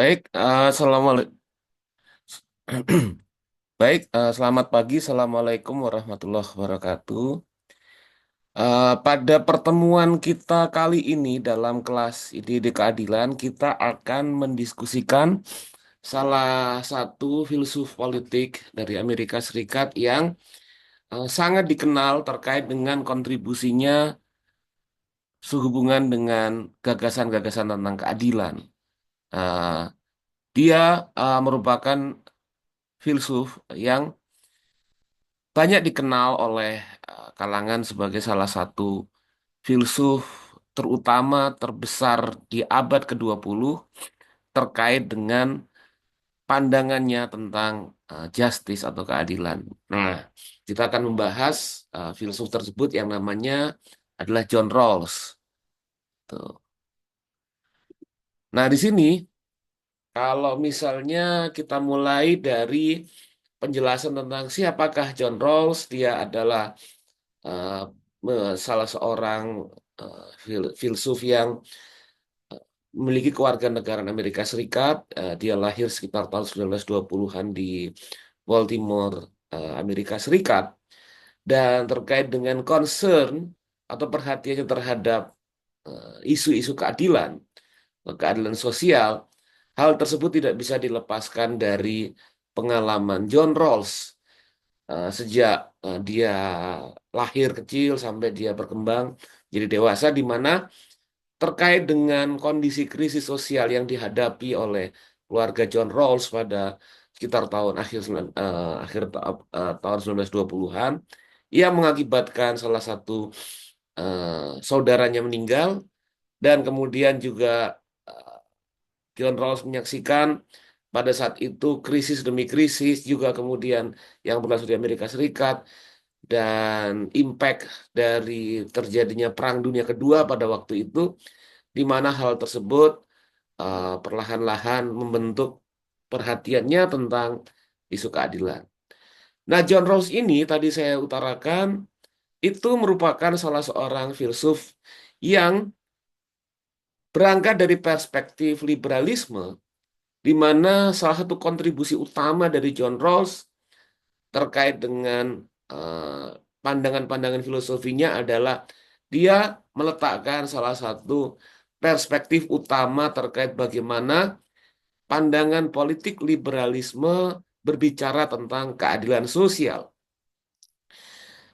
Baik, baik, selamat pagi, Assalamualaikum warahmatullahi wabarakatuh. Pada pertemuan kita kali ini dalam kelas IDD Keadilan, kita akan mendiskusikan salah satu filsuf politik dari Amerika Serikat yang sangat dikenal terkait dengan kontribusinya sehubungan dengan gagasan-gagasan tentang keadilan. Uh, Dia merupakan filsuf yang banyak dikenal oleh kalangan sebagai salah satu filsuf terutama terbesar di abad ke-20 terkait dengan pandangannya tentang justice atau keadilan. Nah, kita akan membahas filsuf tersebut yang namanya adalah John Rawls. Tuh. Nah, di sini kalau misalnya kita mulai dari penjelasan tentang siapakah John Rawls, dia adalah eh, salah seorang filsuf yang memiliki kewarganegaraan Amerika Serikat. Dia lahir sekitar tahun 1920-an di Baltimore, Amerika Serikat. Dan terkait dengan concern atau perhatiannya terhadap isu-isu keadilan, keadilan sosial, hal tersebut tidak bisa dilepaskan dari pengalaman John Rawls sejak dia lahir kecil sampai dia berkembang jadi dewasa, di mana terkait dengan kondisi krisis sosial yang dihadapi oleh keluarga John Rawls pada sekitar tahun tahun 1920-an, ia mengakibatkan salah satu saudaranya meninggal, dan kemudian juga eh, John Rawls menyaksikan pada saat itu krisis demi krisis juga kemudian yang berlangsung di Amerika Serikat, dan impact dari terjadinya Perang Dunia Kedua pada waktu itu, di mana hal tersebut perlahan-lahan membentuk perhatiannya tentang isu keadilan. Nah, John Rawls ini tadi saya utarakan itu merupakan salah seorang filsuf yang berangkat dari perspektif liberalisme, di mana salah satu kontribusi utama dari John Rawls terkait dengan eh, pandangan-pandangan filosofinya adalah dia meletakkan salah satu perspektif utama terkait bagaimana pandangan politik liberalisme berbicara tentang keadilan sosial.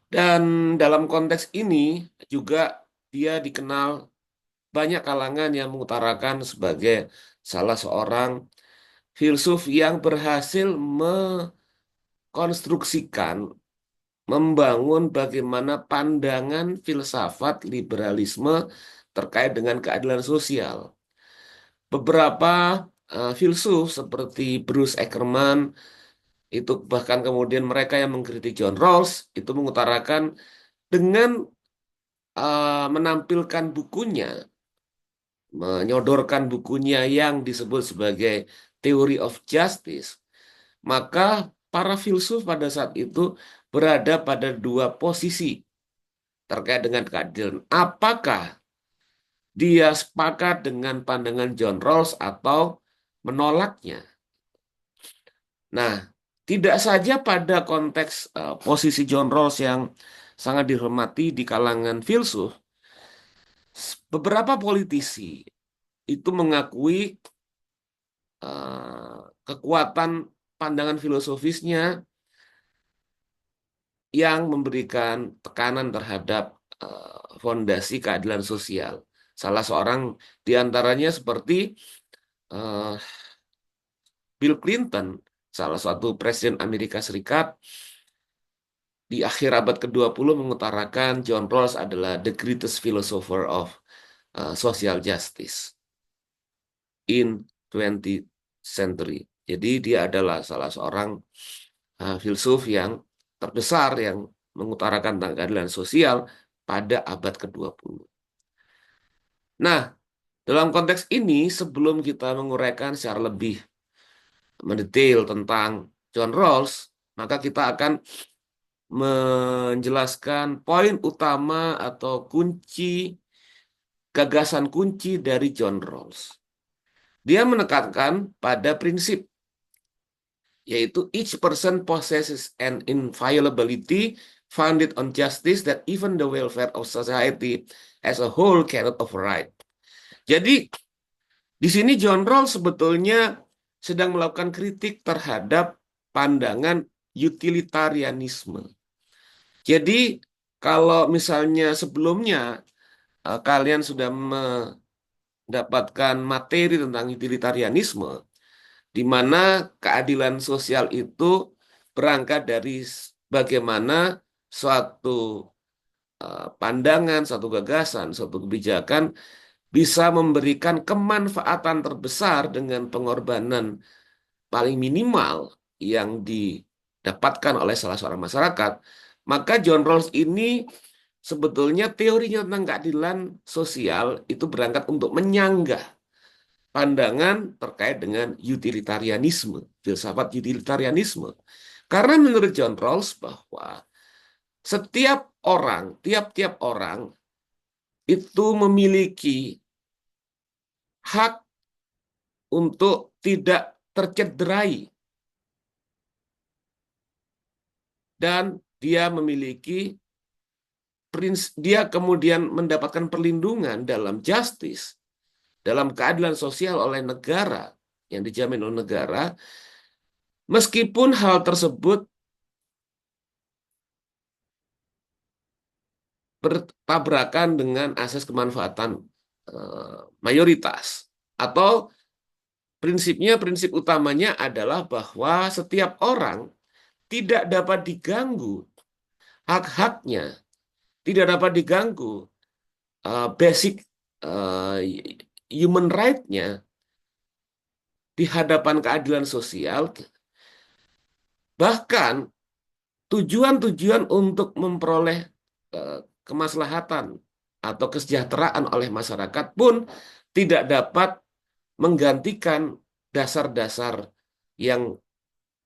Dan dalam konteks ini juga dia dikenal banyak kalangan yang mengutarakan sebagai salah seorang filsuf yang berhasil mengkonstruksikan, membangun bagaimana pandangan filsafat liberalisme terkait dengan keadilan sosial. Beberapa filsuf seperti Bruce Ackerman itu, bahkan kemudian mereka yang mengkritik John Rawls itu mengutarakan dengan menampilkan bukunya, menyodorkan bukunya yang disebut sebagai Theory of Justice, maka para filsuf pada saat itu berada pada dua posisi terkait dengan keadilan. Apakah dia sepakat dengan pandangan John Rawls atau menolaknya? Nah, tidak saja pada konteks posisi John Rawls yang sangat dihormati di kalangan filsuf, beberapa politisi itu mengakui kekuatan pandangan filosofisnya yang memberikan tekanan terhadap fondasi keadilan sosial. Salah seorang di antaranya seperti eh, Bill Clinton, salah satu presiden Amerika Serikat di akhir abad ke-20, mengutarakan John Rawls adalah the greatest philosopher of social justice in 20th century. Jadi dia adalah salah seorang filsuf yang terbesar yang mengutarakan tentang keadilan sosial pada abad ke-20. Nah, dalam konteks ini, sebelum kita menguraikan secara lebih mendetail tentang John Rawls, maka kita akan menjelaskan poin utama atau kunci, gagasan kunci dari John Rawls. Dia menekankan pada prinsip, yaitu each person possesses an inviolability founded on justice that even the welfare of society as a whole cannot override. Jadi, di sini John Rawls sebetulnya sedang melakukan kritik terhadap pandangan utilitarianisme. Jadi, kalau misalnya sebelumnya kalian sudah mendapatkan materi tentang utilitarianisme, di mana keadilan sosial itu berangkat dari bagaimana suatu pandangan, suatu gagasan, suatu kebijakan bisa memberikan kemanfaatan terbesar dengan pengorbanan paling minimal yang didapatkan oleh salah seorang masyarakat, maka John Rawls ini sebetulnya teorinya tentang keadilan sosial itu berangkat untuk menyanggah pandangan terkait dengan utilitarianisme, filsafat utilitarianisme. Karena menurut John Rawls bahwa setiap orang, tiap-tiap orang itu memiliki hak untuk tidak tercederai dan dia memiliki dia kemudian mendapatkan perlindungan dalam justice, dalam keadilan sosial oleh negara yang dijamin oleh negara, meskipun hal tersebut bertabrakan dengan asas kemanfaatan mayoritas, atau prinsip utamanya adalah bahwa setiap orang tidak dapat diganggu hak-haknya, tidak dapat diganggu basic human right-nya di hadapan keadilan sosial. Bahkan tujuan-tujuan untuk memperoleh kemaslahatan atau kesejahteraan oleh masyarakat pun tidak dapat menggantikan dasar-dasar yang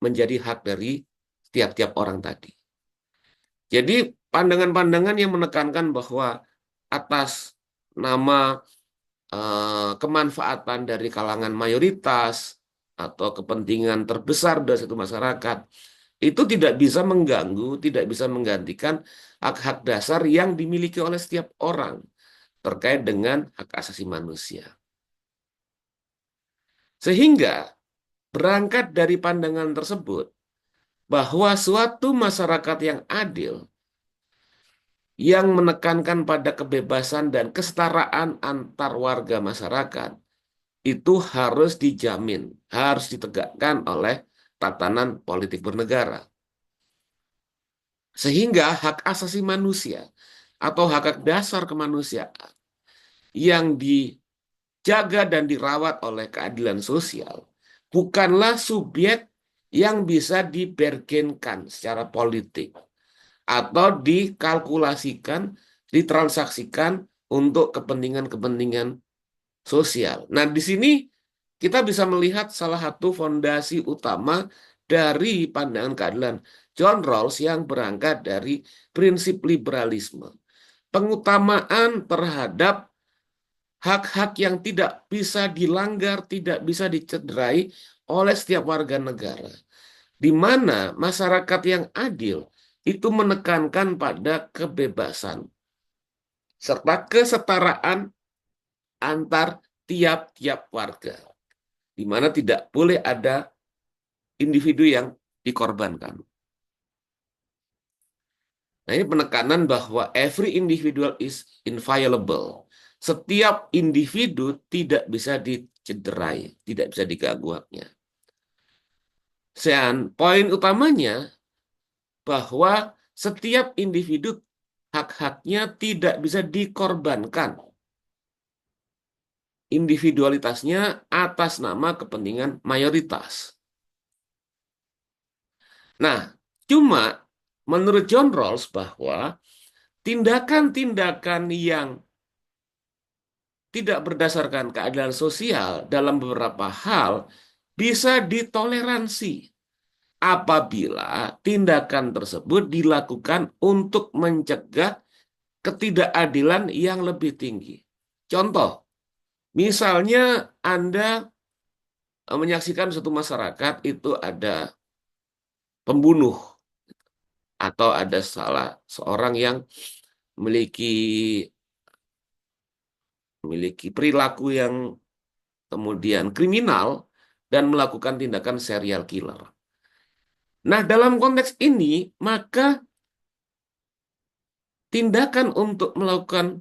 menjadi hak dari tiap-tiap orang tadi. Jadi pandangan-pandangan yang menekankan bahwa atas nama kemanfaatan dari kalangan mayoritas atau kepentingan terbesar dari satu masyarakat itu tidak bisa mengganggu, tidak bisa menggantikan hak-hak dasar yang dimiliki oleh setiap orang terkait dengan hak asasi manusia. Sehingga berangkat dari pandangan tersebut bahwa suatu masyarakat yang adil, yang menekankan pada kebebasan dan kesetaraan antar warga masyarakat, itu harus dijamin, harus ditegakkan oleh tatanan politik bernegara. Sehingga hak asasi manusia atau hak dasar kemanusiaan yang dijaga dan dirawat oleh keadilan sosial bukanlah subjek yang bisa dibergenkan secara politik atau dikalkulasikan, ditransaksikan untuk kepentingan-kepentingan sosial. Nah, di sini kita bisa melihat salah satu fondasi utama dari pandangan keadilan John Rawls yang berangkat dari prinsip liberalisme. Pengutamaan terhadap hak-hak yang tidak bisa dilanggar, tidak bisa dicederai oleh setiap warga negara. Di mana masyarakat yang adil itu menekankan pada kebebasan serta kesetaraan antar tiap-tiap warga, di mana tidak boleh ada individu yang dikorbankan. Nah, ini penekanan bahwa every individual is inviolable. Setiap individu tidak bisa dicederai, tidak bisa diganggu haknya. Dan poin utamanya bahwa setiap individu hak-haknya tidak bisa dikorbankan individualitasnya atas nama kepentingan mayoritas. Nah, cuma menurut John Rawls bahwa tindakan-tindakan yang tidak berdasarkan keadilan sosial dalam beberapa hal bisa ditoleransi apabila tindakan tersebut dilakukan untuk mencegah ketidakadilan yang lebih tinggi. Contoh, misalnya Anda menyaksikan suatu masyarakat itu ada pembunuh atau ada salah seorang yang memiliki memiliki perilaku yang kemudian kriminal dan melakukan tindakan serial killer. Nah, dalam konteks ini, maka tindakan untuk melakukan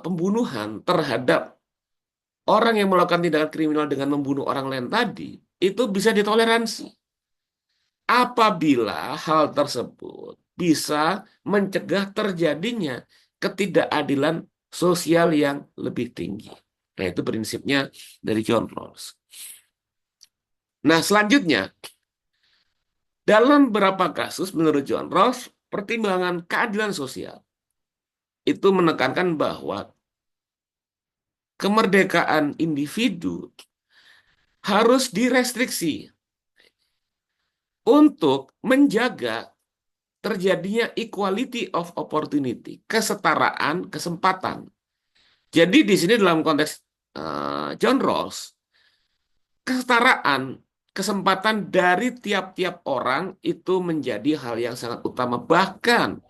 pembunuhan terhadap orang yang melakukan tindakan kriminal dengan membunuh orang lain tadi, itu bisa ditoleransi. Apabila hal tersebut bisa mencegah terjadinya ketidakadilan sosial yang lebih tinggi. Nah, itu prinsipnya dari John Rawls. Nah, selanjutnya, dalam beberapa kasus menurut John Rawls, pertimbangan keadilan sosial itu menekankan bahwa kemerdekaan individu harus direstriksi untuk menjaga terjadinya equality of opportunity, kesetaraan kesempatan. Jadi di sini dalam konteks John Rawls, kesetaraan kesempatan dari tiap-tiap orang itu menjadi hal yang sangat utama. Bahkan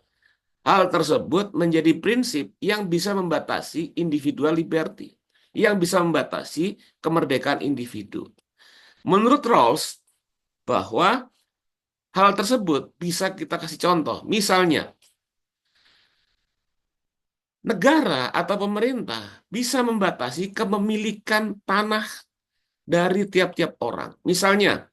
hal tersebut menjadi prinsip yang bisa membatasi individual liberty, yang bisa membatasi kemerdekaan individu. Menurut Rawls, bahwa hal tersebut bisa kita kasih contoh. Misalnya, negara atau pemerintah bisa membatasi kepemilikan tanah dari tiap-tiap orang. Misalnya,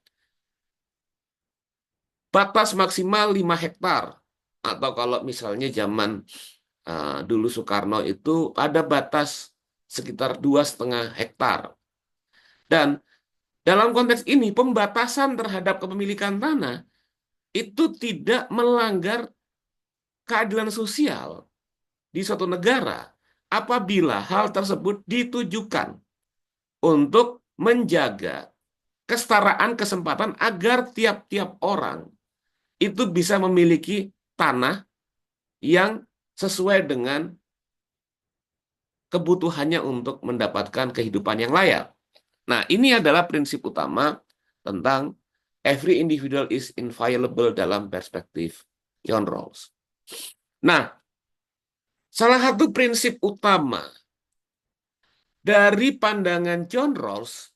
batas maksimal 5 hektar. Atau kalau misalnya zaman dulu Soekarno itu ada batas sekitar 2,5 hektar. Dan dalam konteks ini, pembatasan terhadap kepemilikan tanah itu tidak melanggar keadilan sosial di suatu negara apabila hal tersebut ditujukan untuk menjaga kesetaraan kesempatan agar tiap-tiap orang itu bisa memiliki tanah yang sesuai dengan kebutuhannya untuk mendapatkan kehidupan yang layak. Nah, ini adalah prinsip utama tentang every individual is inviolable dalam perspektif John Rawls. Nah, salah satu prinsip utama dari pandangan John Rawls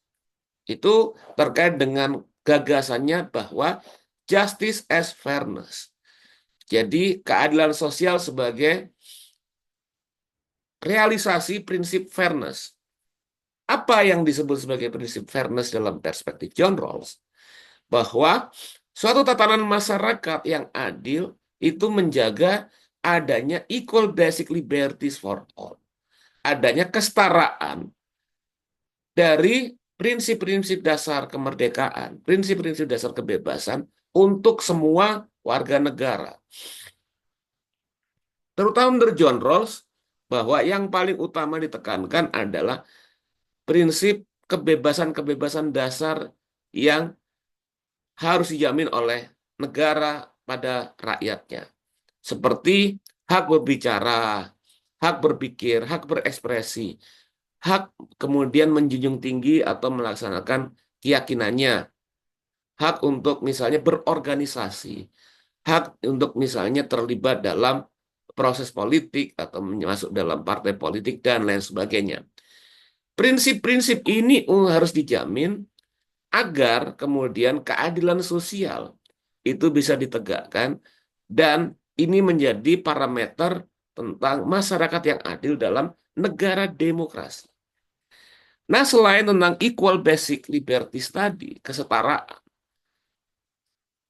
itu terkait dengan gagasannya bahwa justice as fairness. Jadi keadilan sosial sebagai realisasi prinsip fairness. Apa yang disebut sebagai prinsip fairness dalam perspektif John Rawls? Bahwa suatu tatanan masyarakat yang adil itu menjaga adanya equal basic liberties for all. Adanya kesetaraan dari prinsip-prinsip dasar kemerdekaan, prinsip-prinsip dasar kebebasan untuk semua warga negara. Terutama menurut John Rawls, bahwa yang paling utama ditekankan adalah prinsip kebebasan-kebebasan dasar yang harus dijamin oleh negara pada rakyatnya. Seperti hak berbicara, hak berpikir, hak berekspresi, hak kemudian menjunjung tinggi atau melaksanakan keyakinannya, hak untuk misalnya berorganisasi, hak untuk misalnya terlibat dalam proses politik atau masuk dalam partai politik dan lain sebagainya. Prinsip-prinsip ini harus dijamin agar kemudian keadilan sosial itu bisa ditegakkan dan ini menjadi parameter tentang masyarakat yang adil dalam negara demokrasi. Nah, selain tentang equal basic liberties tadi, kesetaraan,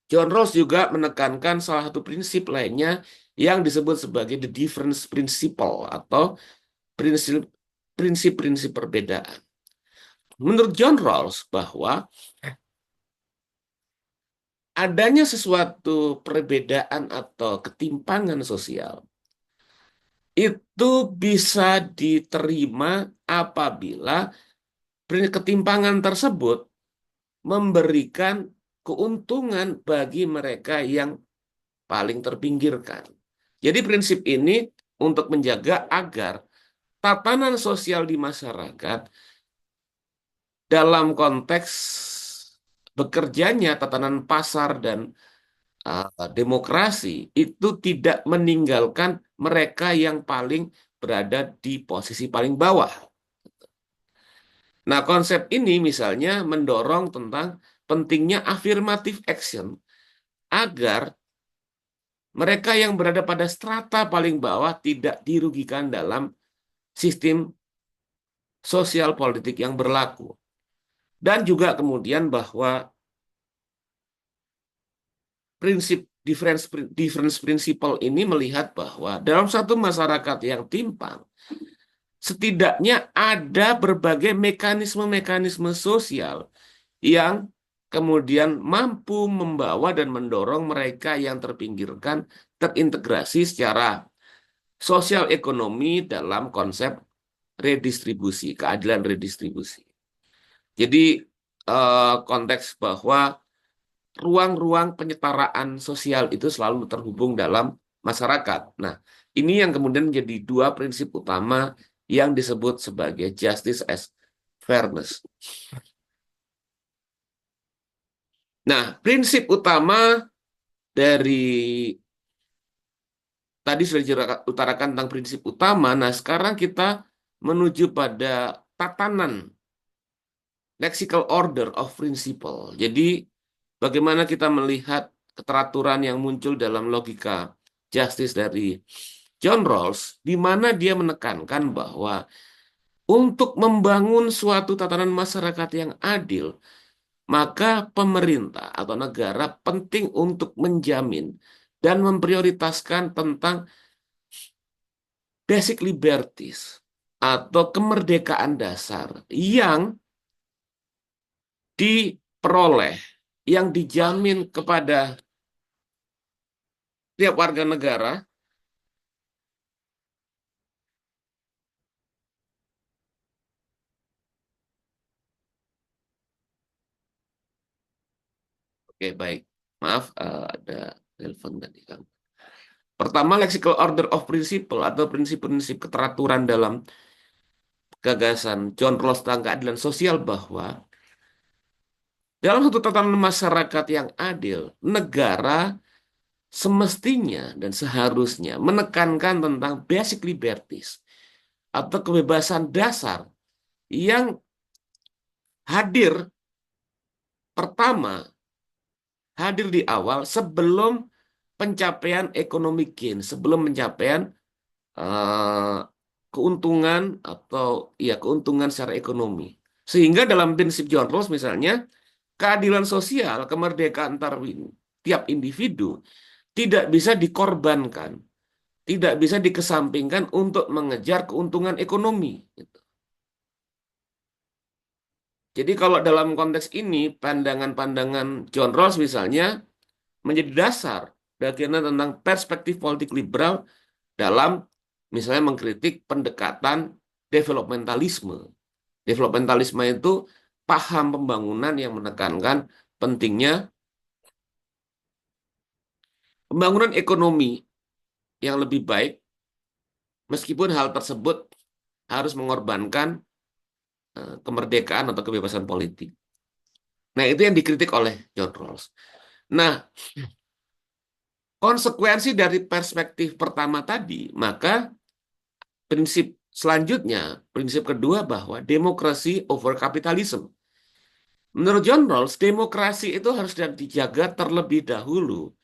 John Rawls juga menekankan salah satu prinsip lainnya yang disebut sebagai the difference principle atau prinsip-prinsip perbedaan. Menurut John Rawls bahwa adanya sesuatu perbedaan atau ketimpangan sosial itu bisa diterima apabila ketimpangan tersebut memberikan keuntungan bagi mereka yang paling terpinggirkan. Jadi prinsip ini untuk menjaga agar tatanan sosial di masyarakat dalam konteks bekerjanya tatanan pasar dan demokrasi itu tidak meninggalkan mereka yang paling berada di posisi paling bawah. Nah, konsep ini misalnya mendorong tentang pentingnya affirmative action agar mereka yang berada pada strata paling bawah tidak dirugikan dalam sistem sosial politik yang berlaku. Dan juga kemudian bahwa prinsip difference principle ini melihat bahwa dalam satu masyarakat yang timpang, setidaknya ada berbagai mekanisme-mekanisme sosial yang kemudian mampu membawa dan mendorong mereka yang terpinggirkan terintegrasi secara sosial ekonomi dalam konsep redistribusi, keadilan redistribusi. Jadi konteks bahwa ruang-ruang penyetaraan sosial itu selalu terhubung dalam masyarakat. Nah, ini yang kemudian menjadi dua prinsip utama yang disebut sebagai justice as fairness. Nah, prinsip utama dari tadi sudah diutarakan tentang prinsip utama. Nah, sekarang kita menuju pada tatanan lexical order of principle. Jadi, bagaimana kita melihat keteraturan yang muncul dalam logika justice dari John Rawls, di mana dia menekankan bahwa untuk membangun suatu tatanan masyarakat yang adil, maka pemerintah atau negara penting untuk menjamin dan memprioritaskan tentang basic liberties atau kemerdekaan dasar yang diperoleh, yang dijamin kepada tiap warga negara. Oke, baik. Maaf, ada telepon tadi, Kang. Pertama, lexical order of principle atau prinsip-prinsip keteraturan dalam gagasan John Rawls tentang keadilan sosial bahwa dalam satu tatanan masyarakat yang adil, negara semestinya dan seharusnya menekankan tentang basic liberties atau kebebasan dasar yang hadir pertama, hadir di awal sebelum pencapaian economic gain, sebelum pencapaian eh, keuntungan atau ya keuntungan secara ekonomi. Sehingga dalam prinsip John Rawls misalnya, keadilan sosial, kemerdekaan antar tiap individu tidak bisa dikorbankan, tidak bisa dikesampingkan untuk mengejar keuntungan ekonomi. Gitu. Jadi kalau dalam konteks ini, pandangan-pandangan John Rawls misalnya menjadi dasar bagian tentang perspektif politik liberal dalam misalnya mengkritik pendekatan developmentalisme. Developmentalisme itu paham pembangunan yang menekankan pentingnya pembangunan ekonomi yang lebih baik, meskipun hal tersebut harus mengorbankan kemerdekaan atau kebebasan politik. Nah, itu yang dikritik oleh John Rawls. Nah, konsekuensi dari perspektif pertama tadi, maka prinsip selanjutnya, prinsip kedua bahwa demokrasi over kapitalisme. Menurut John Rawls, demokrasi itu harus dijaga terlebih dahulu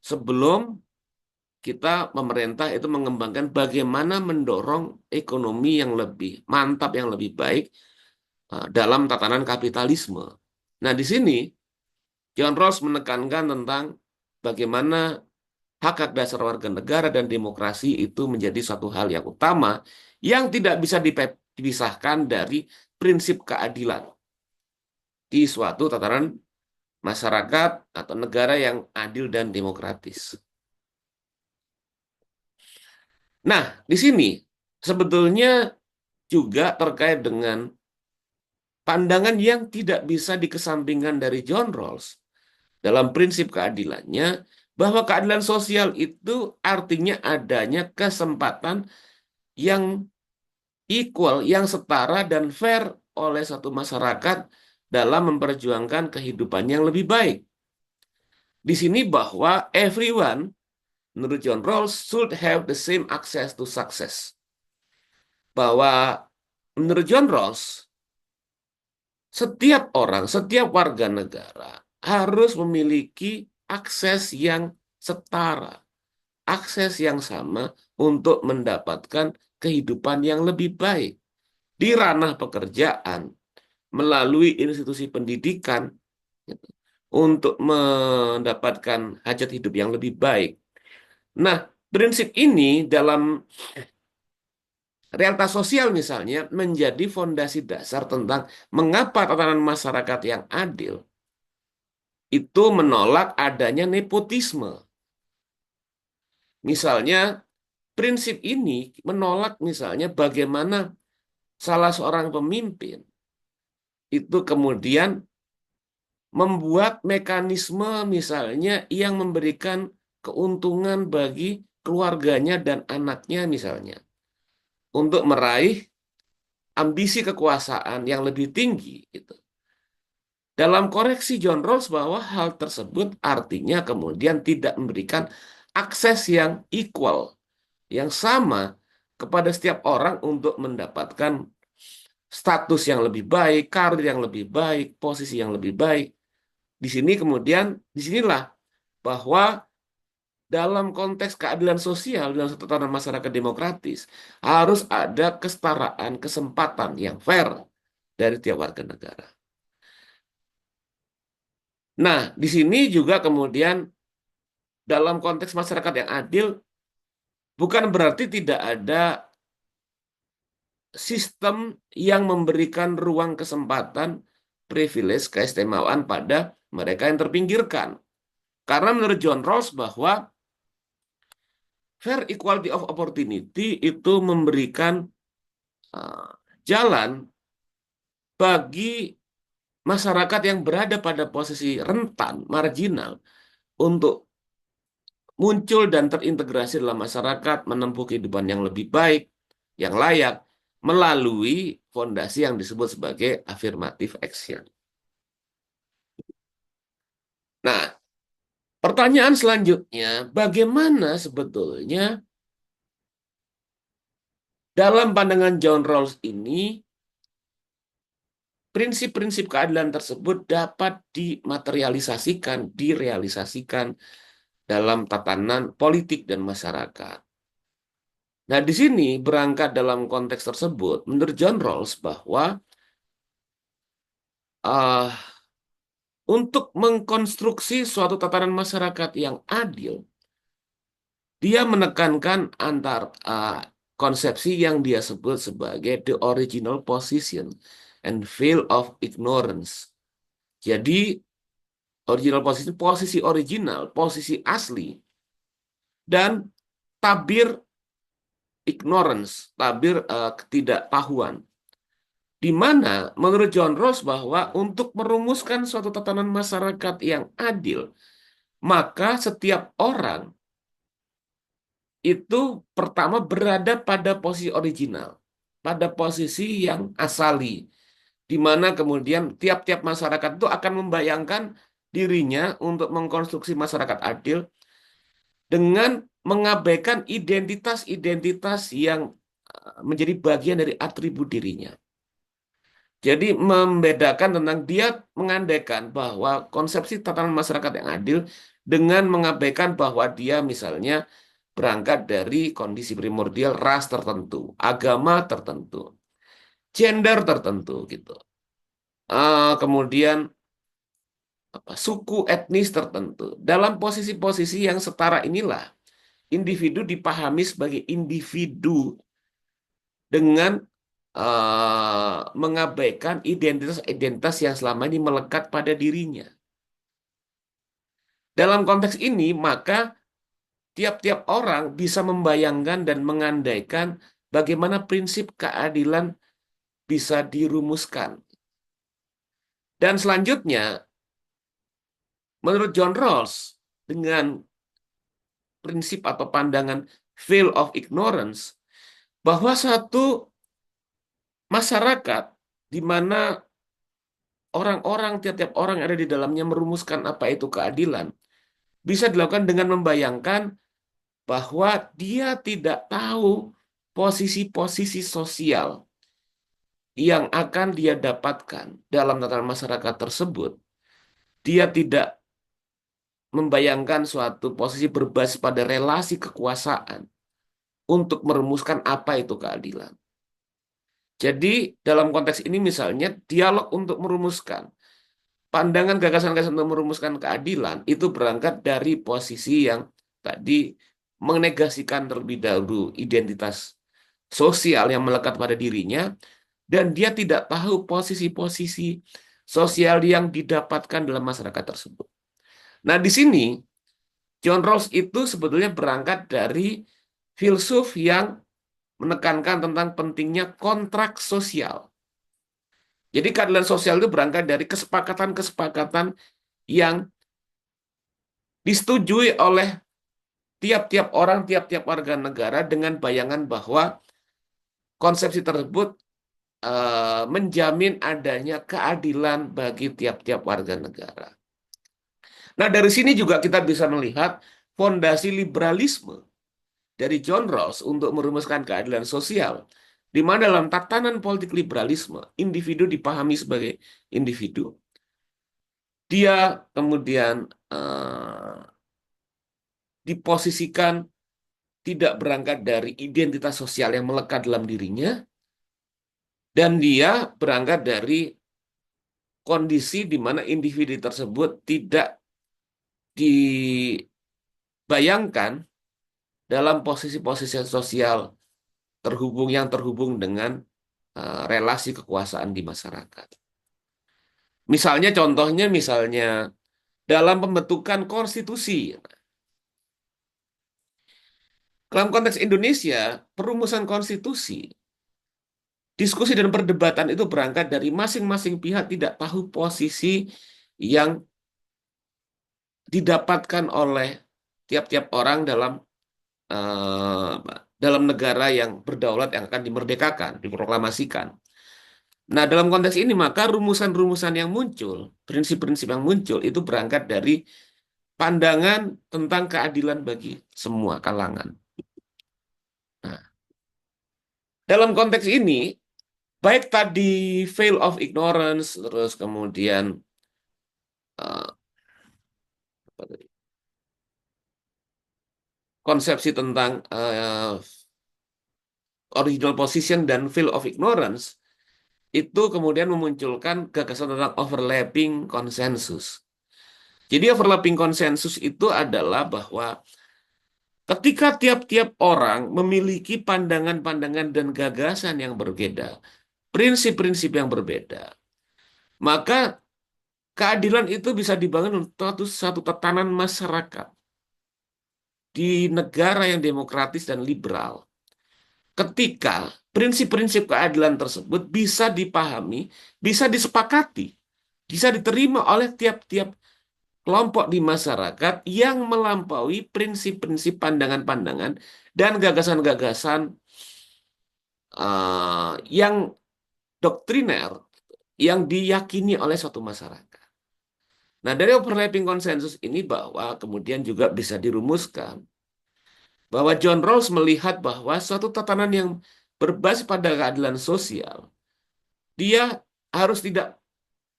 sebelum kita pemerintah itu mengembangkan bagaimana mendorong ekonomi yang lebih mantap, yang lebih baik dalam tatanan kapitalisme. Nah, di sini John Rawls menekankan tentang bagaimana hak-hak dasar warga negara dan demokrasi itu menjadi suatu hal yang utama yang tidak bisa dipisahkan dari prinsip keadilan di suatu tatanan masyarakat atau negara yang adil dan demokratis. Nah, di sini sebetulnya juga terkait dengan pandangan yang tidak bisa dikesampingkan dari John Rawls dalam prinsip keadilannya, bahwa keadilan sosial itu artinya adanya kesempatan yang equal, yang setara dan fair oleh satu masyarakat dalam memperjuangkan kehidupan yang lebih baik. Di sini bahwa everyone, menurut John Rawls, should have the same access to success. Bahwa menurut John Rawls, setiap orang, setiap warga negara harus memiliki akses yang setara, akses yang sama untuk mendapatkan kehidupan yang lebih baik di ranah pekerjaan, melalui institusi pendidikan, gitu, untuk mendapatkan hajat hidup yang lebih baik. Nah, prinsip ini dalam realitas sosial misalnya menjadi fondasi dasar tentang mengapa tatanan masyarakat yang adil itu menolak adanya nepotisme. Misalnya, prinsip ini menolak misalnya bagaimana salah seorang pemimpin itu kemudian membuat mekanisme misalnya yang memberikan keuntungan bagi keluarganya dan anaknya misalnya untuk meraih ambisi kekuasaan yang lebih tinggi gitu. Dalam koreksi John Rawls bahwa hal tersebut artinya kemudian tidak memberikan akses yang equal, yang sama kepada setiap orang untuk mendapatkan status yang lebih baik, karir yang lebih baik, posisi yang lebih baik. Di sini kemudian, disinilah bahwa dalam konteks keadilan sosial dalam satu tatanan masyarakat demokratis harus ada kesetaraan kesempatan yang fair dari tiap warga negara. Nah, di sini juga kemudian dalam konteks masyarakat yang adil bukan berarti tidak ada sistem yang memberikan ruang kesempatan, privilege, keistimewaan pada mereka yang terpinggirkan. Karena menurut John Rawls bahwa fair equality of opportunity itu memberikan uh, jalan bagi masyarakat yang berada pada posisi rentan, marginal, untuk muncul dan terintegrasi dalam masyarakat, menempuh kehidupan yang lebih baik, yang layak, melalui fondasi yang disebut sebagai affirmative action. Nah, pertanyaan selanjutnya, bagaimana sebetulnya dalam pandangan John Rawls ini prinsip-prinsip keadilan tersebut dapat dimaterialisasikan, direalisasikan dalam tatanan politik dan masyarakat. Nah, di sini berangkat dalam konteks tersebut, menurut John Rawls bahwa uh, untuk mengkonstruksi suatu tatanan masyarakat yang adil, dia menekankan konsepsi yang dia sebut sebagai the original position and veil of ignorance. Jadi, original posisi, posisi original, posisi asli, dan tabir ignorance, tabir ketidaktahuan. Di mana menurut John Rawls bahwa untuk merumuskan suatu tatanan masyarakat yang adil, maka setiap orang itu pertama berada pada posisi original, pada posisi yang asali, di mana kemudian tiap-tiap masyarakat itu akan membayangkan dirinya untuk mengkonstruksi masyarakat adil dengan mengabaikan identitas-identitas yang menjadi bagian dari atribut dirinya. Jadi membedakan tentang dia mengandaikan bahwa konsepsi tatanan masyarakat yang adil dengan mengabaikan bahwa dia misalnya berangkat dari kondisi primordial ras tertentu, agama tertentu, gender tertentu gitu. Kemudian suku etnis tertentu. Dalam posisi-posisi yang setara inilah individu dipahami sebagai individu dengan mengabaikan identitas-identitas yang selama ini melekat pada dirinya. Dalam konteks ini, maka tiap-tiap orang bisa membayangkan dan mengandaikan bagaimana prinsip keadilan bisa dirumuskan. Dan selanjutnya, menurut John Rawls, dengan prinsip atau pandangan veil of ignorance, bahwa satu masyarakat di mana orang-orang, tiap-tiap orang yang ada di dalamnya merumuskan apa itu keadilan, bisa dilakukan dengan membayangkan bahwa dia tidak tahu posisi-posisi sosial yang akan dia dapatkan dalam tatanan masyarakat tersebut. Dia tidak membayangkan suatu posisi berbasis pada relasi kekuasaan untuk merumuskan apa itu keadilan. Jadi, dalam konteks ini misalnya dialog untuk merumuskan pandangan gagasan-gagasan untuk merumuskan keadilan itu berangkat dari posisi yang tadi menegasikan terlebih dahulu identitas sosial yang melekat pada dirinya dan dia tidak tahu posisi-posisi sosial yang didapatkan dalam masyarakat tersebut. Nah, di sini John Rawls itu sebetulnya berangkat dari filsuf yang menekankan tentang pentingnya kontrak sosial. Jadi keadilan sosial itu berangkat dari kesepakatan-kesepakatan yang disetujui oleh tiap-tiap orang, tiap-tiap warga negara dengan bayangan bahwa konsepsi tersebut menjamin adanya keadilan bagi tiap-tiap warga negara. Nah, dari sini juga kita bisa melihat fondasi liberalisme dari John Rawls untuk merumuskan keadilan sosial, di mana dalam tatanan politik liberalisme, individu dipahami sebagai individu. Dia kemudian diposisikan tidak berangkat dari identitas sosial yang melekat dalam dirinya, dan dia berangkat dari kondisi di mana individu tersebut tidak dibayangkan dalam posisi-posisi sosial terhubung dengan relasi kekuasaan di masyarakat. Misalnya, contohnya misalnya dalam pembentukan konstitusi. Dalam konteks Indonesia, perumusan konstitusi, diskusi dan perdebatan itu berangkat dari masing-masing pihak tidak tahu posisi yang didapatkan oleh tiap-tiap orang dalam negara yang berdaulat yang akan dimerdekakan, diproklamasikan. Nah, dalam konteks ini maka rumusan-rumusan yang muncul, prinsip-prinsip yang muncul itu berangkat dari pandangan tentang keadilan bagi semua kalangan. Nah, dalam konteks ini, baik tadi veil of ignorance, terus kemudian eh, apa tadi, konsepsi tentang original position dan veil of ignorance, itu kemudian memunculkan gagasan tentang overlapping konsensus. Jadi overlapping konsensus itu adalah bahwa ketika tiap-tiap orang memiliki pandangan-pandangan dan gagasan yang berbeda, prinsip-prinsip yang berbeda, maka keadilan itu bisa dibangun untuk satu tatanan masyarakat di negara yang demokratis dan liberal. Ketika prinsip-prinsip keadilan tersebut bisa dipahami, bisa disepakati, bisa diterima oleh tiap-tiap kelompok di masyarakat yang melampaui prinsip-prinsip pandangan-pandangan dan gagasan-gagasan yang doktriner yang diyakini oleh suatu masyarakat. Nah, dari overlapping konsensus ini bahwa kemudian juga bisa dirumuskan bahwa John Rawls melihat bahwa suatu tatanan yang berbasis pada keadilan sosial, dia harus tidak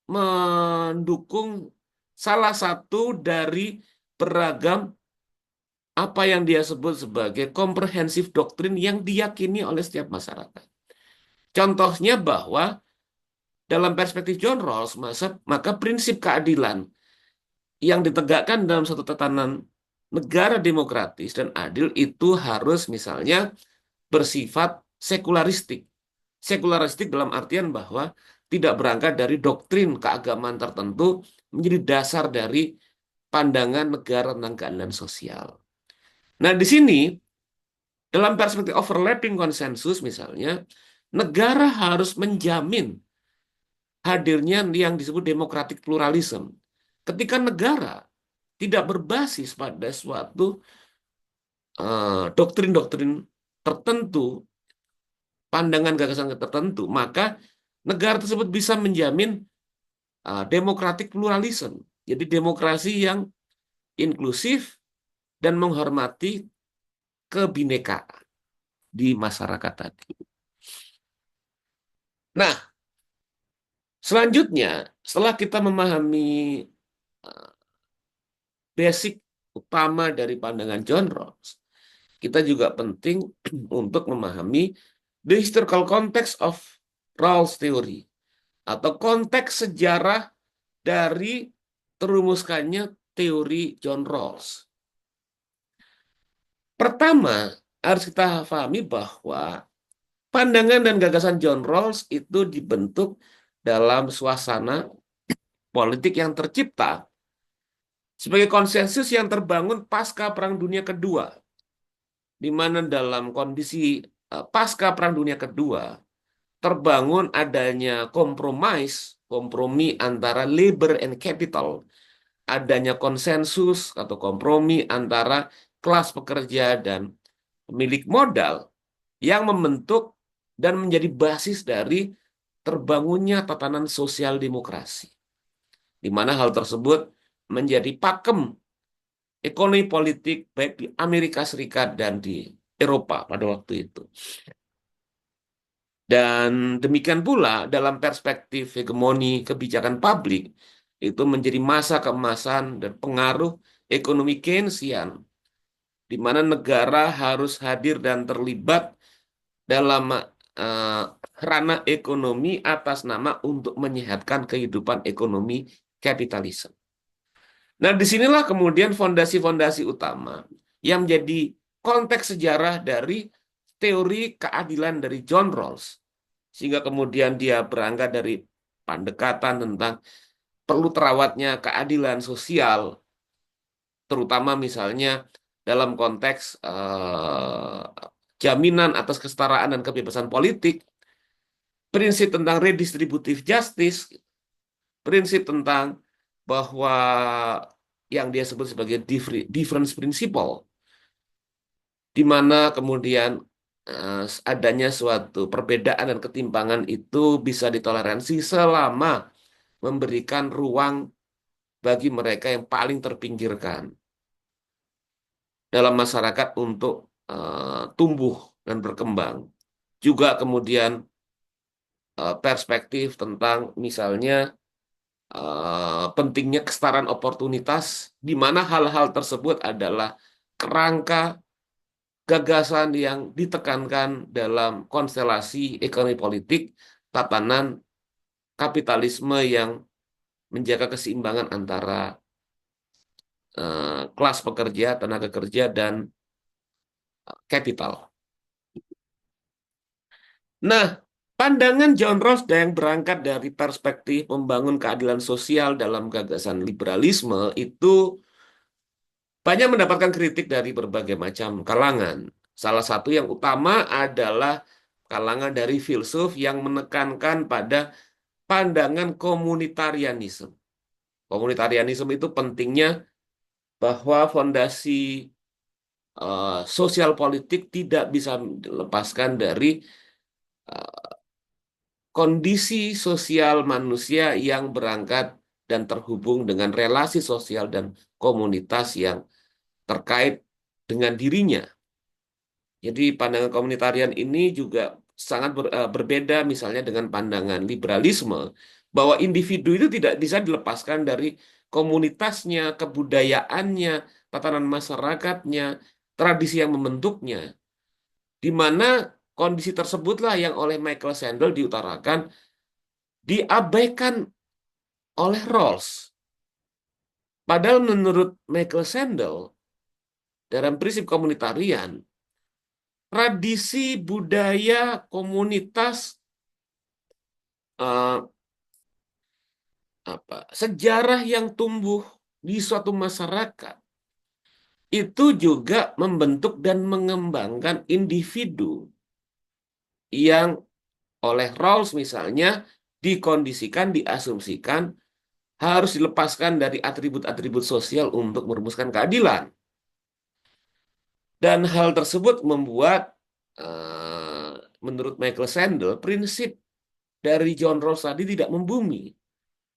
mendukung salah satu dari beragam apa yang dia sebut sebagai komprehensif doktrin yang diyakini oleh setiap masyarakat. Contohnya bahwa dalam perspektif John Rawls, maka prinsip keadilan yang ditegakkan dalam satu tatanan negara demokratis dan adil itu harus misalnya bersifat sekularistik. Sekularistik dalam artian bahwa tidak berangkat dari doktrin keagamaan tertentu menjadi dasar dari pandangan negara tentang keadilan sosial. Nah, di sini dalam perspektif overlapping konsensus misalnya, negara harus menjamin hadirnya yang disebut democratic pluralism. Ketika negara tidak berbasis pada suatu doktrin-doktrin tertentu, pandangan gagasan tertentu, maka negara tersebut bisa menjamin democratic pluralism. Jadi demokrasi yang inklusif dan menghormati kebinekaan di masyarakat tadi. Nah, selanjutnya, setelah kita memahami uh, basic utama dari pandangan John Rawls, kita juga penting untuk memahami the historical context of Rawls theory atau konteks sejarah dari terumuskannya teori John Rawls. Pertama, harus kita pahami bahwa pandangan dan gagasan John Rawls itu dibentuk dalam suasana politik yang tercipta sebagai konsensus yang terbangun pasca Perang Dunia Kedua, di mana dalam kondisi pasca Perang Dunia Kedua terbangun adanya kompromi antara labor and capital, adanya konsensus atau kompromi antara kelas pekerja dan pemilik modal yang membentuk dan menjadi basis dari terbangunnya tatanan sosial demokrasi, di mana hal tersebut menjadi pakem ekonomi politik baik di Amerika Serikat dan di Eropa pada waktu itu. Dan demikian pula dalam perspektif hegemoni kebijakan publik, itu menjadi masa keemasan dan pengaruh ekonomi Keynesian, di mana negara harus hadir dan terlibat dalam eh, ranah ekonomi atas nama untuk menyehatkan kehidupan ekonomi kapitalisme. Nah, disinilah kemudian fondasi-fondasi utama yang menjadi konteks sejarah dari teori keadilan dari John Rawls. Sehingga kemudian dia berangkat dari pendekatan tentang perlu terawatnya keadilan sosial, terutama misalnya dalam konteks jaminan atas kesetaraan dan kebebasan politik, prinsip tentang redistributive justice, prinsip tentang bahwa yang dia sebut sebagai difference principle, di mana kemudian adanya suatu perbedaan dan ketimpangan itu bisa ditoleransi selama memberikan ruang bagi mereka yang paling terpinggirkan dalam masyarakat untuk tumbuh dan berkembang. Juga kemudian perspektif tentang misalnya pentingnya kesetaraan oportunitas, di mana hal-hal tersebut adalah kerangka gagasan yang ditekankan dalam konstelasi ekonomi politik, tatanan kapitalisme yang menjaga keseimbangan antara kelas pekerja, tenaga kerja, dan kapital. Nah, pandangan John Rawls yang berangkat dari perspektif membangun keadilan sosial dalam gagasan liberalisme itu banyak mendapatkan kritik dari berbagai macam kalangan. Salah satu yang utama adalah kalangan dari filsuf yang menekankan pada pandangan komunitarianisme. Komunitarianisme itu pentingnya bahwa fondasi sosial politik tidak bisa dilepaskan dari uh, kondisi sosial manusia yang berangkat dan terhubung dengan relasi sosial dan komunitas yang terkait dengan dirinya. Jadi pandangan komunitarian ini juga sangat berbeda misalnya dengan pandangan liberalisme, bahwa individu itu tidak bisa dilepaskan dari komunitasnya, kebudayaannya, tatanan masyarakatnya, tradisi yang membentuknya, di mana kondisi tersebutlah yang oleh Michael Sandel diutarakan diabaikan oleh Rawls. Padahal menurut Michael Sandel, dalam prinsip komunitarian, tradisi budaya komunitas eh, sejarah yang tumbuh di suatu masyarakat itu juga membentuk dan mengembangkan individu yang oleh Rawls misalnya dikondisikan, diasumsikan harus dilepaskan dari atribut-atribut sosial untuk merumuskan keadilan. Dan hal tersebut membuat, menurut Michael Sandel, prinsip dari John Rawls tadi tidak membumi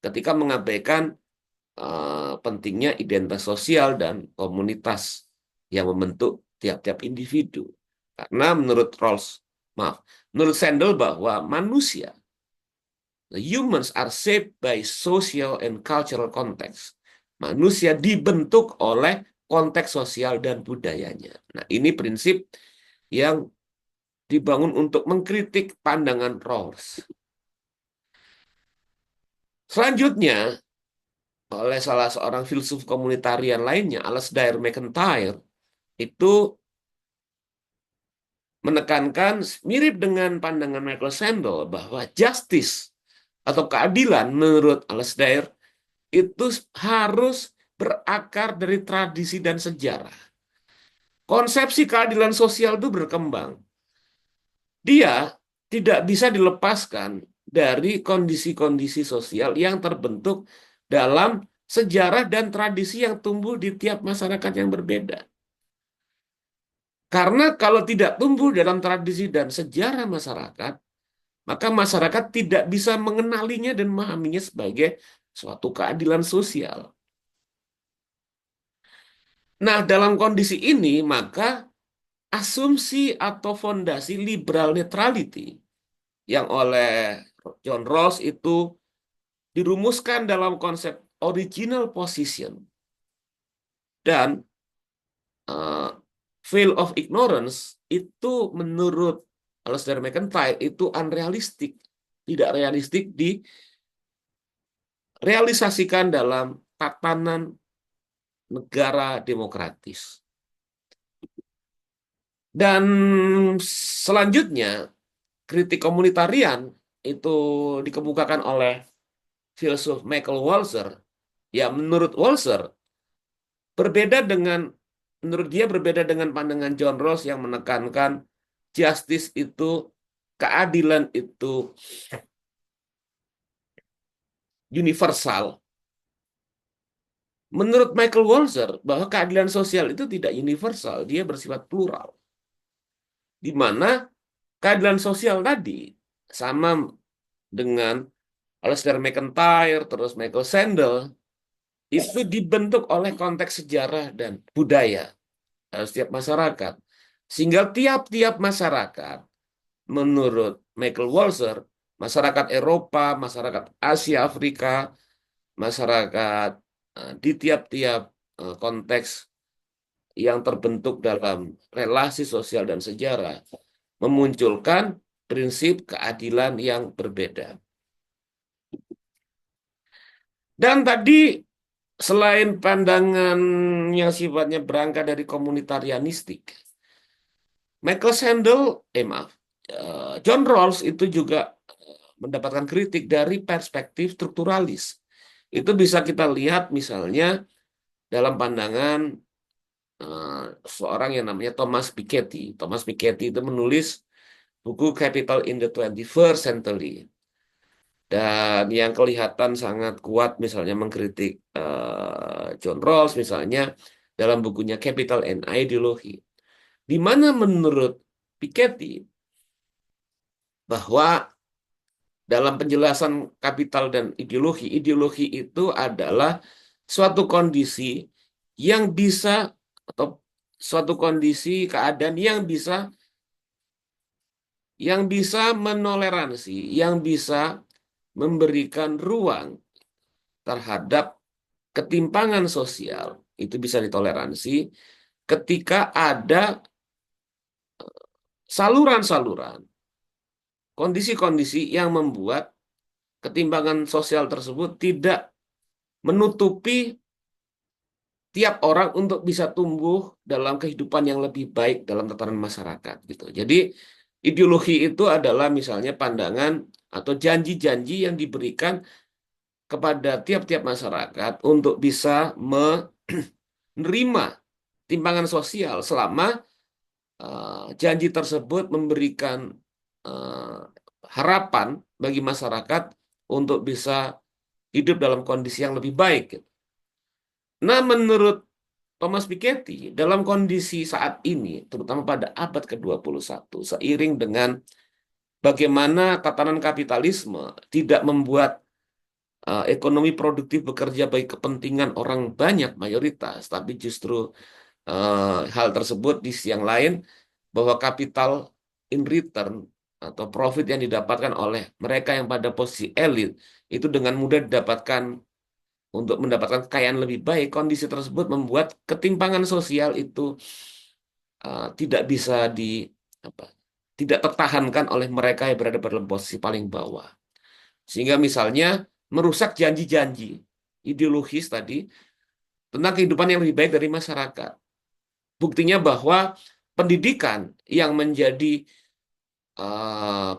ketika mengabaikan pentingnya identitas sosial dan komunitas yang membentuk tiap-tiap individu. Karena menurut Rawls, maaf, menurut Sandel bahwa manusia, the humans are shaped by social and cultural context. Manusia dibentuk oleh konteks sosial dan budayanya. Nah, ini prinsip yang dibangun untuk mengkritik pandangan Rawls. Selanjutnya, oleh salah seorang filsuf komunitarian lainnya, Alasdair MacIntyre, itu menekankan mirip dengan pandangan Michael Sandel bahwa justice atau keadilan menurut Alasdair itu harus berakar dari tradisi dan sejarah. Konsepsi keadilan sosial itu berkembang. Dia tidak bisa dilepaskan dari kondisi-kondisi sosial yang terbentuk dalam sejarah dan tradisi yang tumbuh di tiap masyarakat yang berbeda. Karena kalau tidak tumbuh dalam tradisi dan sejarah masyarakat, maka masyarakat tidak bisa mengenalinya dan memahaminya sebagai suatu keadilan sosial. Nah, dalam kondisi ini, maka asumsi atau fondasi liberal neutrality yang oleh John Rawls itu dirumuskan dalam konsep original position dan veil of ignorance itu menurut Alasdair MacIntyre itu unrealistik, tidak realistik direalisasikan dalam tatanan negara demokratis. Dan selanjutnya, kritik komunitarian itu dikemukakan oleh filsuf Michael Walzer. Ya, menurut Walzer, berbeda dengan menurut dia berbeda dengan pandangan John Rawls yang menekankan justice itu, keadilan itu universal. Menurut Michael Walzer, bahwa keadilan sosial itu tidak universal, dia bersifat plural. Di mana keadilan sosial tadi sama dengan Alasdair MacIntyre, terus Michael Sandel, itu dibentuk oleh konteks sejarah dan budaya setiap masyarakat. Sehingga tiap-tiap masyarakat, menurut Michael Walzer, masyarakat Eropa, masyarakat Asia, Afrika, masyarakat di tiap-tiap konteks yang terbentuk dalam relasi sosial dan sejarah, memunculkan prinsip keadilan yang berbeda. Dan tadi selain pandangan yang sifatnya berangkat dari komunitarianistik, Michael Sandel, maaf, John Rawls itu juga mendapatkan kritik dari perspektif strukturalis. Itu bisa kita lihat misalnya dalam pandangan seorang yang namanya Thomas Piketty. Thomas Piketty itu menulis buku Capital in the 21st Century. Dan yang kelihatan sangat kuat misalnya mengkritik John Rawls misalnya dalam bukunya Capital and Ideology. Di mana menurut Piketty bahwa dalam penjelasan kapital dan ideologi, ideologi itu adalah suatu kondisi yang bisa atau suatu kondisi keadaan yang bisa menoleransi, yang bisa memberikan ruang terhadap ketimpangan sosial. Itu bisa ditoleransi ketika ada saluran-saluran, kondisi-kondisi yang membuat ketimpangan sosial tersebut tidak menutupi tiap orang untuk bisa tumbuh dalam kehidupan yang lebih baik dalam tatanan masyarakat gitu. Jadi ideologi itu adalah misalnya pandangan atau janji-janji yang diberikan kepada tiap-tiap masyarakat untuk bisa menerima timpangan sosial selama janji tersebut memberikan uh, harapan bagi masyarakat untuk bisa hidup dalam kondisi yang lebih baik gitu. Nah, menurut Thomas Piketty, dalam kondisi saat ini, terutama pada abad ke-21, seiring dengan bagaimana tatanan kapitalisme tidak membuat ekonomi produktif bekerja bagi kepentingan orang banyak mayoritas, tapi justru hal tersebut di sisi yang lain bahwa capital in return atau profit yang didapatkan oleh mereka yang pada posisi elit itu dengan mudah didapatkan untuk mendapatkan kekayaan lebih baik. Kondisi tersebut membuat ketimpangan sosial itu tidak bisa apa, tidak tertahankan oleh mereka yang berada pada posisi paling bawah. Sehingga misalnya merusak janji-janji ideologis tadi tentang kehidupan yang lebih baik dari masyarakat. Buktinya bahwa pendidikan yang menjadi uh,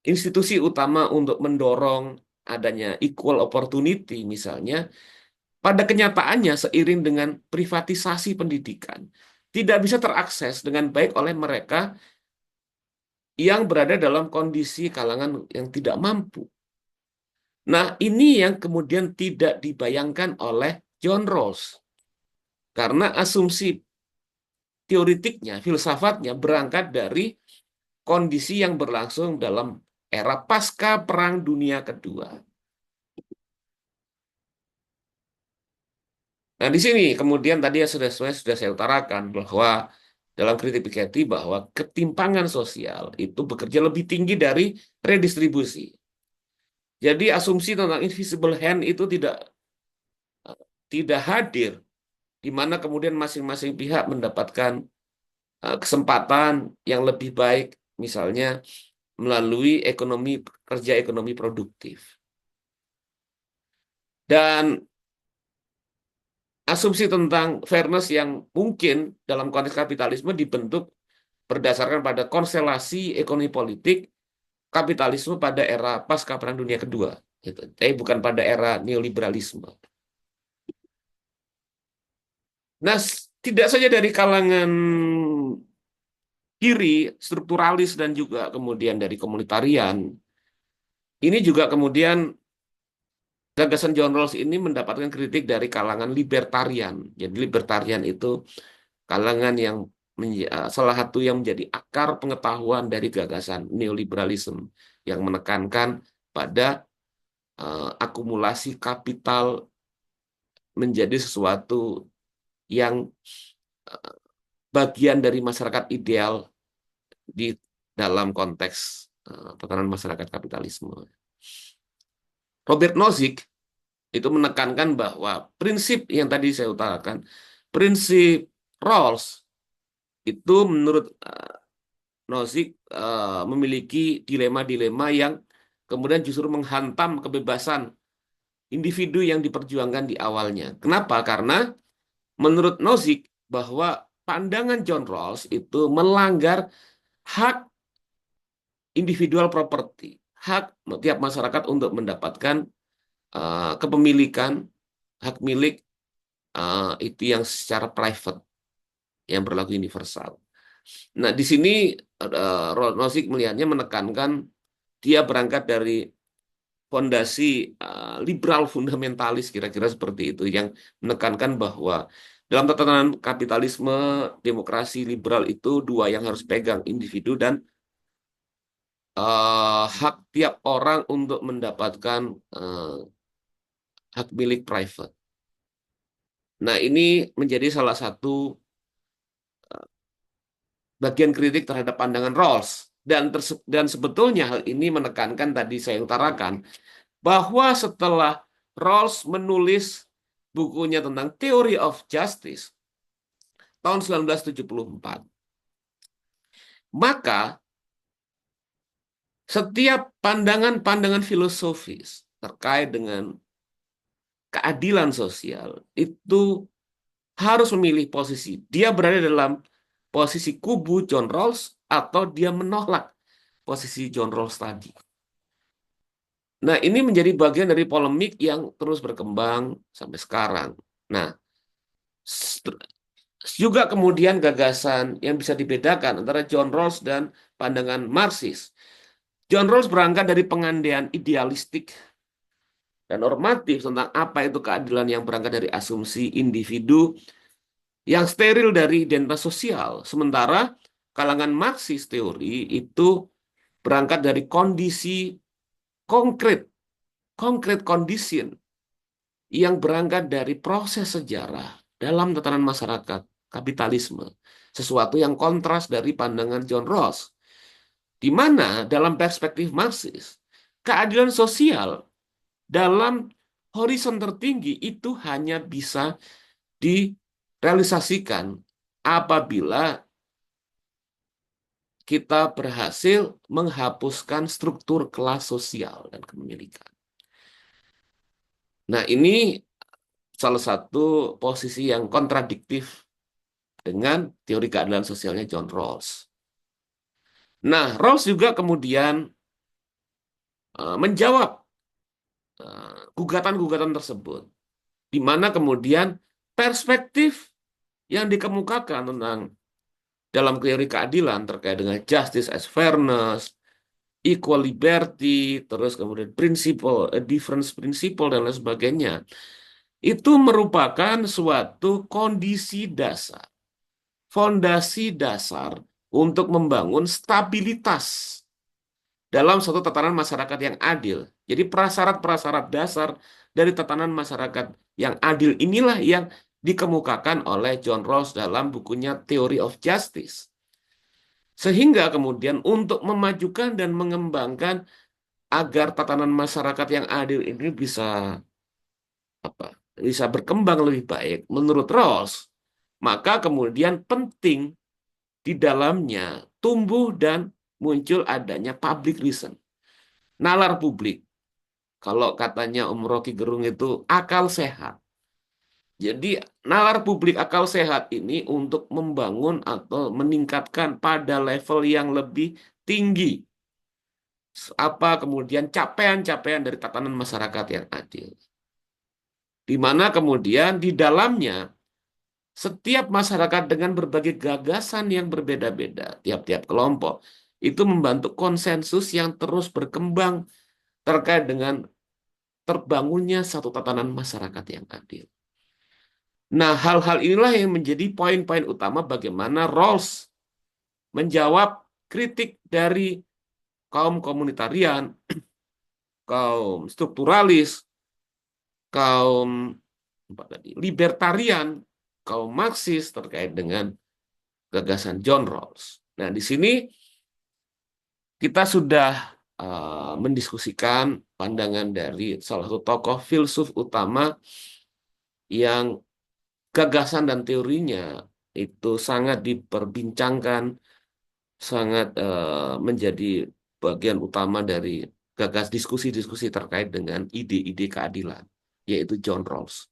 institusi utama untuk mendorong adanya equal opportunity misalnya, pada kenyataannya seiring dengan privatisasi pendidikan, tidak bisa terakses dengan baik oleh mereka yang berada dalam kondisi kalangan yang tidak mampu. Nah, ini yang kemudian tidak dibayangkan oleh John Rawls. Karena asumsi teoritiknya, filsafatnya berangkat dari kondisi yang berlangsung dalam era pasca Perang Dunia Kedua. Nah, di sini kemudian tadi yang sudah saya utarakan bahwa dalam kritik Piketty bahwa ketimpangan sosial itu bekerja lebih tinggi dari redistribusi. Jadi asumsi tentang invisible hand itu tidak hadir, di mana kemudian masing-masing pihak mendapatkan kesempatan yang lebih baik, misalnya melalui kerja ekonomi produktif. Dan asumsi tentang fairness yang mungkin dalam konteks kapitalisme dibentuk berdasarkan pada konstelasi ekonomi politik kapitalisme pada era pasca Perang Dunia Kedua, gitu. Tapi bukan pada era neoliberalisme. Nah, tidak saja dari kalangan kiri, strukturalis dan juga kemudian dari komunitarian, ini juga kemudian gagasan John Rawls ini mendapatkan kritik dari kalangan libertarian. Jadi libertarian itu kalangan yang salah satu yang menjadi akar pengetahuan dari gagasan neoliberalisme yang menekankan pada akumulasi kapital menjadi sesuatu yang uh, bagian dari masyarakat ideal di dalam konteks tatanan masyarakat kapitalisme. Robert Nozick itu menekankan bahwa prinsip yang tadi saya utarakan, prinsip Rawls itu menurut Nozick memiliki dilema-dilema yang kemudian justru menghantam kebebasan individu yang diperjuangkan di awalnya. Kenapa? Karena menurut Nozick bahwa pandangan John Rawls itu melanggar hak individual property, hak tiap masyarakat untuk mendapatkan kepemilikan, hak milik itu yang secara private, yang berlaku universal. Nah, di sini Nozick melihatnya menekankan dia berangkat dari fondasi liberal fundamentalis kira-kira seperti itu yang menekankan bahwa dalam tatanan kapitalisme, demokrasi liberal itu dua yang harus pegang, individu dan hak tiap orang untuk mendapatkan hak milik private. Nah, ini menjadi salah satu bagian kritik terhadap pandangan Rawls. Dan sebetulnya hal ini menekankan tadi saya utarakan bahwa setelah Rawls menulis bukunya tentang Theory of Justice tahun 1974, maka setiap pandangan-pandangan filosofis terkait dengan keadilan sosial itu harus memilih posisi. Dia berada dalam posisi kubu John Rawls atau dia menolak posisi John Rawls tadi. Nah, ini menjadi bagian dari polemik yang terus berkembang sampai sekarang. Nah, juga kemudian gagasan yang bisa dibedakan antara John Rawls dan pandangan Marxis. John Rawls berangkat dari pengandaian idealistik dan normatif tentang apa itu keadilan yang berangkat dari asumsi individu yang steril dari identitas sosial. Sementara kalangan Marxis teori itu berangkat dari kondisi konkret, concrete condition yang berangkat dari proses sejarah dalam tatanan masyarakat kapitalisme. Sesuatu yang kontras dari pandangan John Rawls, di mana dalam perspektif Marxis, keadilan sosial dalam horizon tertinggi itu hanya bisa direalisasikan apabila kita berhasil menghapuskan struktur kelas sosial dan kepemilikan. Nah, ini salah satu posisi yang kontradiktif dengan teori keadilan sosialnya John Rawls. Nah, Rawls juga kemudian menjawab gugatan-gugatan tersebut, di mana kemudian perspektif yang dikemukakan tentang dalam teori keadilan terkait dengan justice as fairness, equal liberty, terus kemudian principle, difference principle, dan lain sebagainya, itu merupakan suatu kondisi dasar, fondasi dasar untuk membangun stabilitas dalam suatu tatanan masyarakat yang adil. Jadi prasyarat-prasyarat dasar dari tatanan masyarakat yang adil inilah yang dikemukakan oleh John Rawls dalam bukunya Theory of Justice. Sehingga kemudian untuk memajukan dan mengembangkan agar tatanan masyarakat yang adil ini bisa apa? Bisa berkembang lebih baik menurut Rawls, maka kemudian penting di dalamnya tumbuh dan muncul adanya public reason, nalar publik. Kalau katanya Om Rocky Gerung itu akal sehat. Jadi nalar publik akal sehat ini untuk membangun atau meningkatkan pada level yang lebih tinggi apa kemudian capaian-capaian dari tatanan masyarakat yang adil. Di mana kemudian di dalamnya setiap masyarakat dengan berbagai gagasan yang berbeda-beda, tiap-tiap kelompok, itu membantu konsensus yang terus berkembang terkait dengan terbangunnya satu tatanan masyarakat yang adil. Nah, hal-hal inilah yang menjadi poin-poin utama bagaimana Rawls menjawab kritik dari kaum komunitarian, kaum strukturalis, kaum apa tadi, libertarian, kaum Marxis terkait dengan gagasan John Rawls. Nah, di sini kita sudah mendiskusikan pandangan dari salah satu tokoh filsuf utama yang gagasan dan teorinya itu sangat diperbincangkan, sangat menjadi bagian utama dari gagas diskusi-diskusi terkait dengan ide-ide keadilan, yaitu John Rawls.